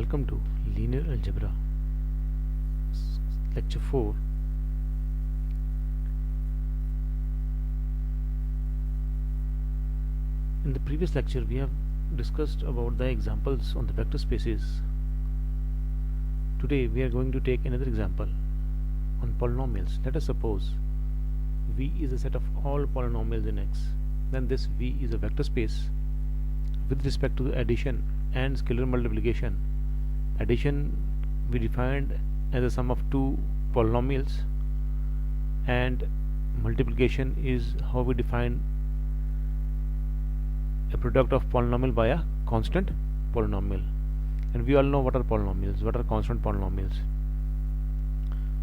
Welcome to Linear Algebra, Lecture 4. In the previous lecture, we have discussed about the examples on the vector spaces. Today, we are going to take another example on polynomials. Let us suppose V is a set of all polynomials in X. Then this V is a vector space with respect to the addition and scalar multiplication. Addition we defined as a sum of two polynomials, and multiplication is how we define a product of polynomial by a constant polynomial. And we all know what are polynomials, what are constant polynomials.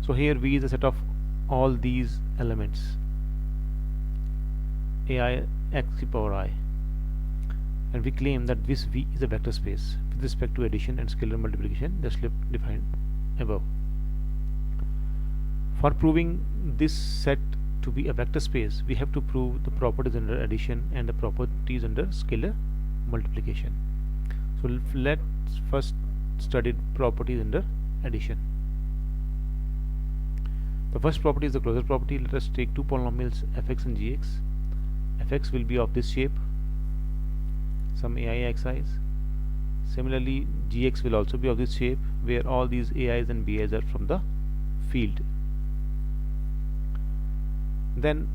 So here V is a set of all these elements, ai x to the power I, and we claim that this V is a vector space with respect to addition and scalar multiplication just defined above. For proving this set to be a vector space, we have to prove the properties under addition and the properties under scalar multiplication. So let's first study properties under addition. The first property is the closure property. Let us take two polynomials fx and gx. Fx will be of this shape, some ai xi's. Similarly, gx will also be of this shape, where all these ai's and bi's are from the field. Then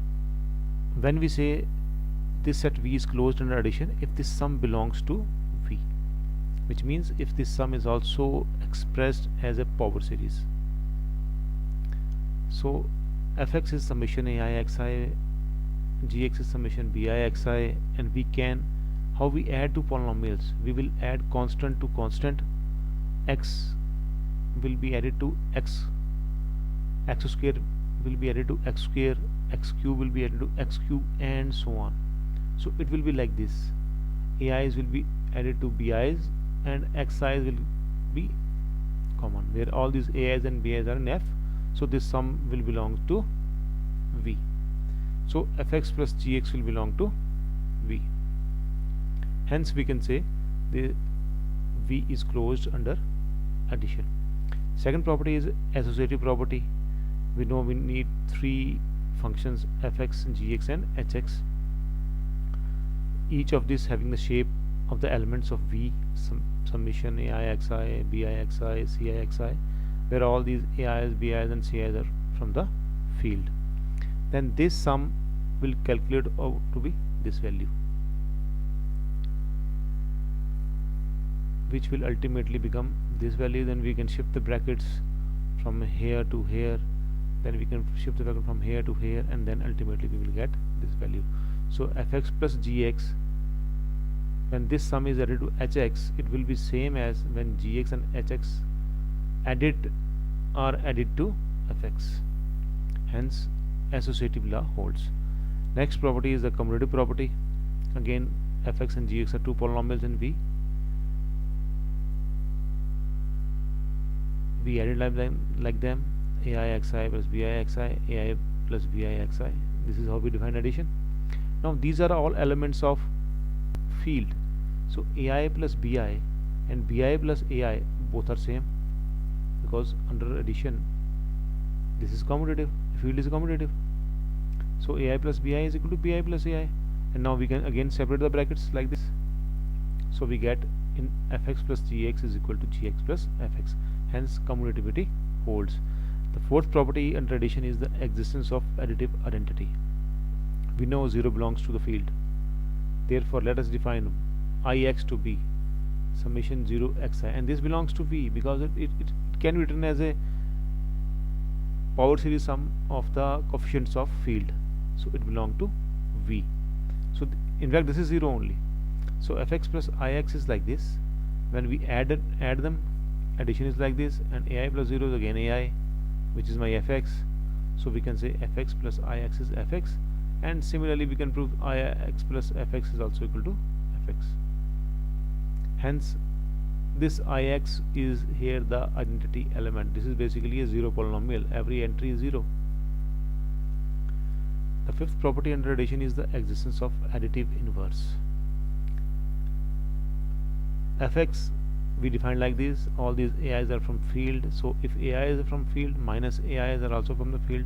when we say this set V is closed under addition if this sum belongs to V, which means if this sum is also expressed as a power series. So fx is summation ai xi, gx is summation bi xi, and we can, how we add two polynomials, we will add constant to constant. X will be added to x square will be added to x square, x cube will be added to x cube, and so on. So it will be like this: ai's will be added to bi's and xi's will be common, where all these ai's and bi's are in F. So this sum will belong to V. So fx plus gx will belong to V. Hence we can say the V is closed under addition. Second property is associative property. We know we need three functions fx, gx, and hx, each of these having the shape of the elements of V, summation ai xi, bi xi, ci xi, where all these ai's, bi's, and ci's are from the field. Then this sum will calculate out to be this value, which will ultimately become this value. Then we can shift the brackets from here to here, then we can shift the bracket from here to here, and then ultimately we will get this value. So fx plus gx, when this sum is added to hx, it will be same as when gx and hx are added to fx. Hence associative law holds. Next property is the commutative property. Again, fx and gx are two polynomials in V. We added like them, ai xi plus bi xi, ai plus bi xi. This is how we define addition. Now these are all elements of field. So ai plus bi and bi plus ai both are same, because under addition this is commutative, field is commutative. So ai plus bi is equal to bi plus ai, and now we can again separate the brackets like this. So we get in fx plus gx is equal to gx plus fx. Hence commutativity holds. The fourth property under addition is the existence of additive identity. We know 0 belongs to the field. Therefore let us define ix to be summation 0 xi, and this belongs to V because it can be written as a power series sum of the coefficients of field. So it belongs to V. So in fact this is 0 only. So fx plus ix is like this. When we add them, addition is like this, and ai plus 0 is again ai, which is my fx. So we can say fx plus ix is fx, and similarly we can prove ix plus fx is also equal to fx. Hence this ix is here the identity element. This is basically a 0 polynomial. Every entry is 0. The fifth property under addition is the existence of additive inverse. Fx we define like this. All these AIs are from field, so if AI is from field, minus AIs are also from the field.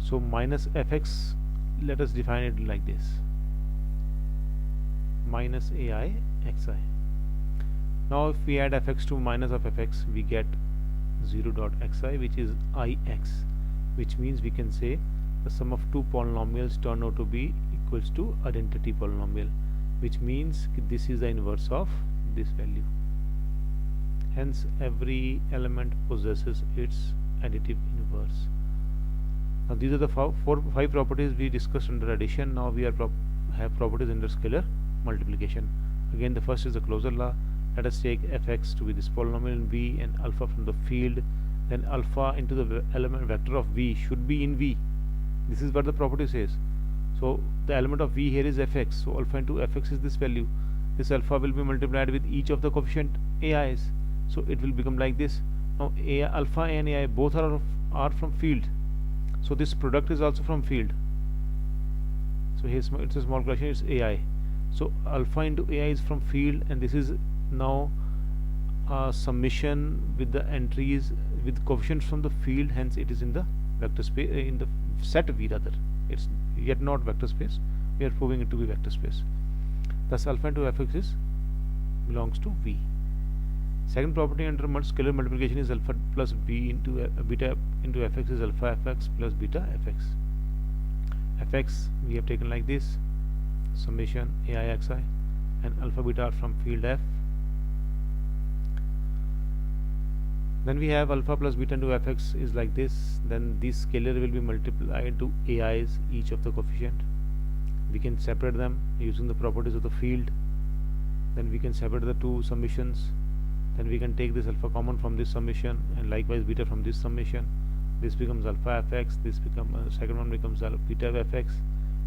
So minus fx, let us define it like this, minus AI xi. Now if we add fx to minus of fx, we get 0 dot xi, which is ix, which means we can say the sum of two polynomials turn out to be equals to identity polynomial, which means this is the inverse of this value. Hence every element possesses its additive inverse. Now these are the five properties we discussed under addition. Now we are have properties under scalar multiplication. Again, the first is the closure law. Let us take fx to be this polynomial in V and alpha from the field. Then alpha into the element vector of V should be in V. This is what the property says. So the element of V here is fx. So alpha into fx is this value. This alpha will be multiplied with each of the coefficient AIs. So it will become like this. Now alpha and AI both are from field. So this product is also from field. So here's it's a small correction, it's AI. So alpha into AI is from field, and this is now a summation with the entries with coefficients from the field. Hence it is in the vector space, in the set V rather. It's yet not vector space. We are proving it to be vector space. Thus alpha into fx belongs to V. Second property under scalar multiplication is alpha plus b into beta into fx is alpha fx plus beta fx. Fx we have taken like this, summation ai xi, and alpha beta are from field f. Then we have alpha plus beta into fx is like this. Then this scalar will be multiplied to ai's, each of the coefficient. We can separate them using the properties of the field. Then we can separate the two summations. Then we can take this alpha common from this summation, and likewise beta from this summation. This becomes alpha fx, this becomes second one becomes beta fx.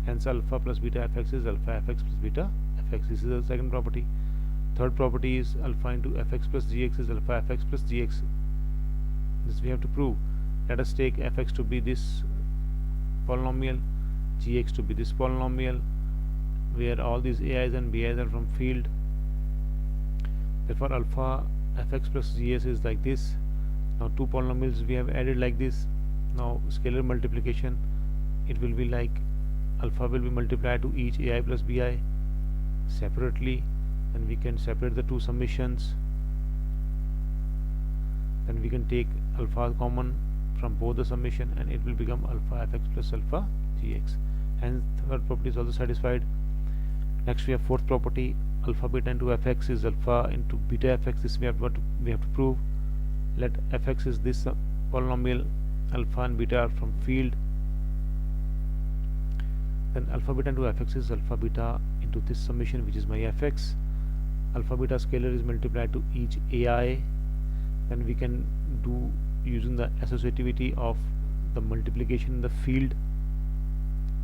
Hence alpha plus beta fx is alpha fx plus beta fx. This is the second property. Third property is alpha into fx plus gx is alpha fx plus gx. This we have to prove. Let us take fx to be this polynomial, gx to be this polynomial, where all these ai's and bi's are from field. Therefore alpha fx plus gs is like this. Now two polynomials we have added like this. Now scalar multiplication, it will be like alpha will be multiplied to each ai plus bi separately, and we can separate the two summations. Then we can take alpha common from both the summation, and it will become alpha fx plus alpha gx. Hence third property is also satisfied. Next we have fourth property, alpha beta into fx is alpha into beta fx. This we have to prove. Let fx is this polynomial, alpha and beta are from field. Then alpha beta into fx is alpha beta into this summation, which is my fx. Alpha beta scalar is multiplied to each ai. Then we can do using the associativity of the multiplication in the field.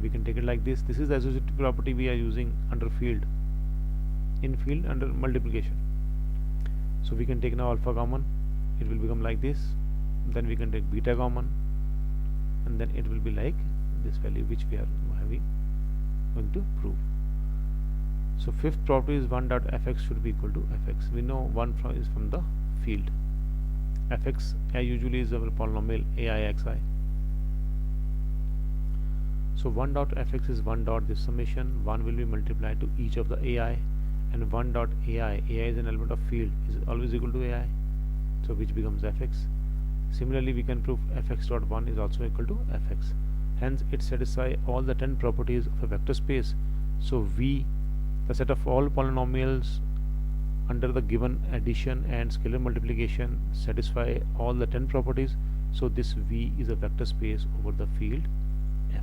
We can take it like this. This is the associative property we are using under field, in field under multiplication. So we can take now alpha common, it will become like this. Then we can take beta common, and then it will be like this value which we are going to prove. So fifth property is 1 dot fx should be equal to fx. We know 1 is from the field. Fx usually is our polynomial aixi. So 1 dot fx is 1 dot this summation. 1 will be multiplied to each of the ai, and 1 dot ai is an element of field, is always equal to ai, so which becomes fx. Similarly we can prove fx dot 1 is also equal to fx. Hence it satisfies all the 10 properties of a vector space. So V, the set of all polynomials under the given addition and scalar multiplication, satisfy all the 10 properties. So this V is a vector space over the field F.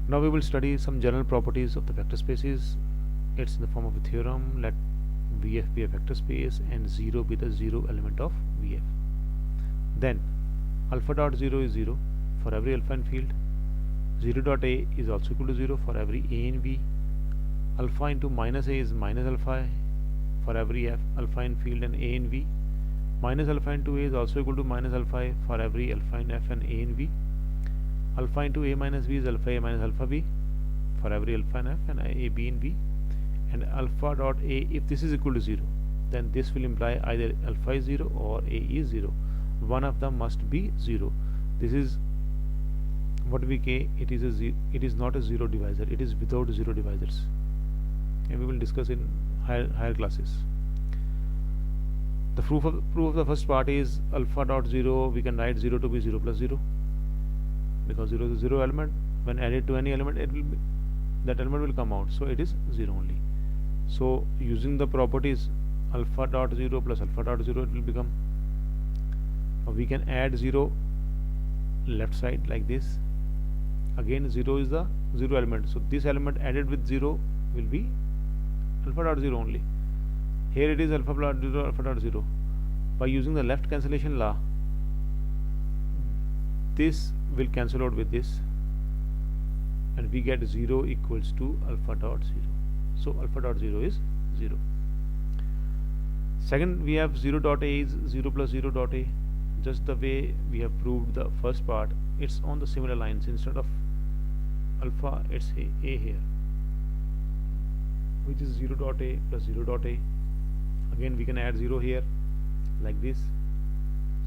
Now we will study some general properties of the vector spaces. It's in the form of a theorem. Let VF be a vector space and 0 be the 0 element of VF. Then alpha dot 0 is 0 for every alpha in field. 0 dot A is also equal to 0 for every A in V. Alpha into minus A is minus alpha for every F alpha in field and A in V. Minus alpha into A is also equal to minus alpha for every alpha in F and A in V. Alpha into A minus V is alpha A minus alpha B for every alpha and f and a, b and b, and alpha dot a, if this is equal to 0, then this will imply either alpha is 0 or a is 0. One of them must be 0. This is what we say, it is not a zero divisor, it is without zero divisors, and we will discuss in higher classes. The proof of the first part is alpha dot 0, we can write 0 to be 0 plus 0, because 0 is a 0 element. When added to any element, it will be, that element will come out, so it is 0 only. So using the properties alpha dot 0 plus alpha dot 0, it will become, we can add 0 left side like this. Again 0 is the 0 element, so this element added with 0 will be alpha dot 0 only. Here it is alpha dot 0, alpha dot 0. By using the left cancellation law, this will cancel out with this, and we get 0 equals to alpha dot 0. So alpha dot 0 is 0. Second, we have 0 dot a is 0 plus 0 dot a. Just the way we have proved the first part, it's on the similar lines. Instead of alpha, it's a here, which is 0 dot a plus 0 dot a. Again we can add 0 here like this.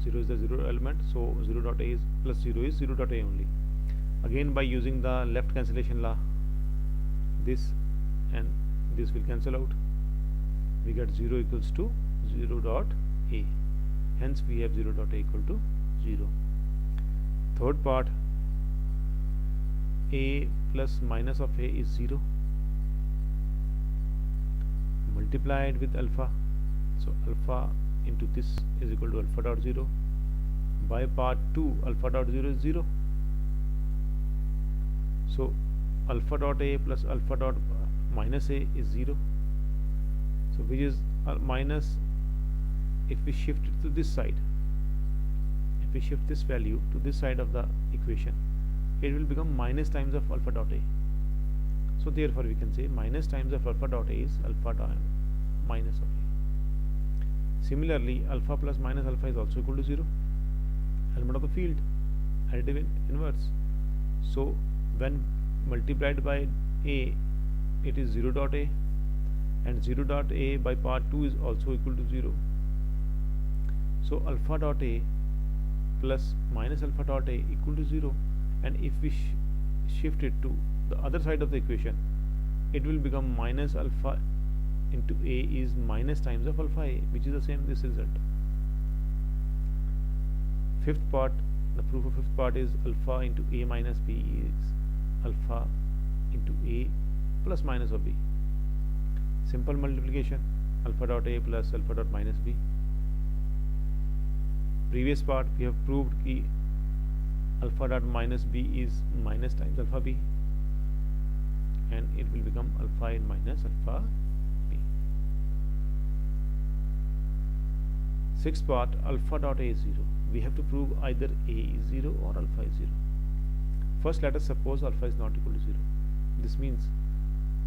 0 is the 0 element, so 0 dot a is plus 0 is 0 dot a only. Again by using the left cancellation law, this and this will cancel out. We get 0 equals to 0 dot a. Hence we have 0 dot a equal to 0. Third part, a plus minus of a is 0 multiplied with alpha. So alpha into this is equal to alpha dot 0. By part 2, alpha dot 0 is 0. So alpha dot a plus alpha dot minus a is 0. So which is minus, if we shift it to this side, if we shift this value to this side of the equation, it will become minus times of alpha dot a. So therefore we can say minus times of alpha dot a is alpha dot minus of a. Similarly, alpha plus minus alpha is also equal to 0, element of the field, additive inverse. So when multiplied by a, it is 0 dot a, and 0 dot a by part 2 is also equal to 0. So alpha dot a plus minus alpha dot a equal to 0, and if we shift it to the other side of the equation, it will become minus alpha into a is minus times of alpha a, which is the same this result. Fifth part, the proof of fifth part is alpha into a minus b is alpha into a plus minus of b. Simple multiplication, alpha dot a plus alpha dot minus b. Previous part we have proved कि alpha dot minus b is minus times alpha b, and it will become alpha in minus alpha b. Sixth part, alpha dot a is 0. We have to prove either a is 0 or alpha is 0. First let us suppose alpha is not equal to 0. This means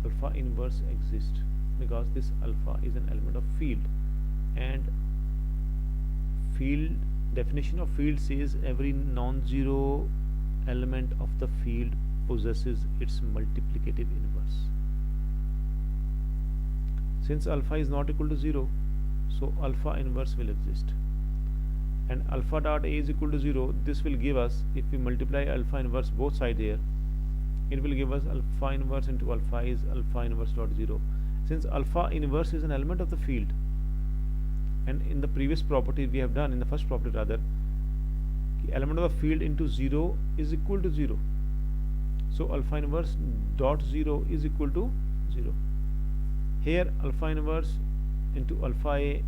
alpha inverse exists, because this alpha is an element of field, and field definition of field says every non-zero element of the field possesses its multiplicative inverse. Since alpha is not equal to 0, so alpha inverse will exist, and alpha dot a is equal to 0. This will give us, if we multiply alpha inverse both sides here, it will give us alpha inverse into alpha is alpha inverse dot 0. Since alpha inverse is an element of the field, and in the previous property we have done, in the first property rather, the element of the field into 0 is equal to 0. So alpha inverse dot 0 is equal to 0. Here alpha inverse into alpha a,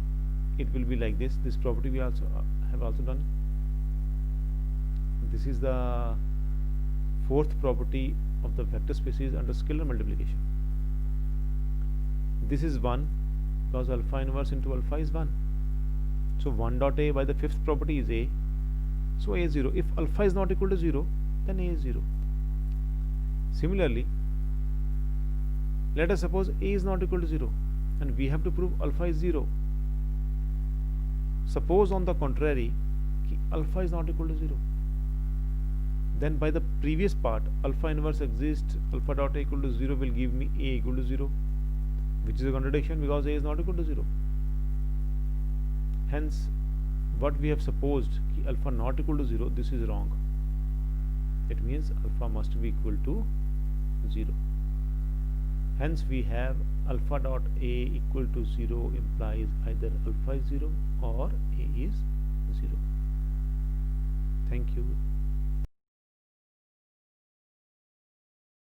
it will be like this. This property we also have also done. This is the fourth property of the vector spaces under scalar multiplication. This is 1, because alpha inverse into alpha is 1. So 1 dot a by the fifth property is a, so a is 0. If alpha is not equal to 0, then a is 0. Similarly, let us suppose a is not equal to 0, and we have to prove alpha is 0. Suppose on the contrary, alpha is not equal to 0, then by the previous part, alpha inverse exists, alpha dot a equal to 0 will give me a equal to 0, which is a contradiction because a is not equal to 0. Hence, what we have supposed कि alpha not equal to 0, this is wrong. It means alpha must be equal to 0. Hence we have alpha dot a equal to 0 implies either alpha is 0 or a is 0. Thank you.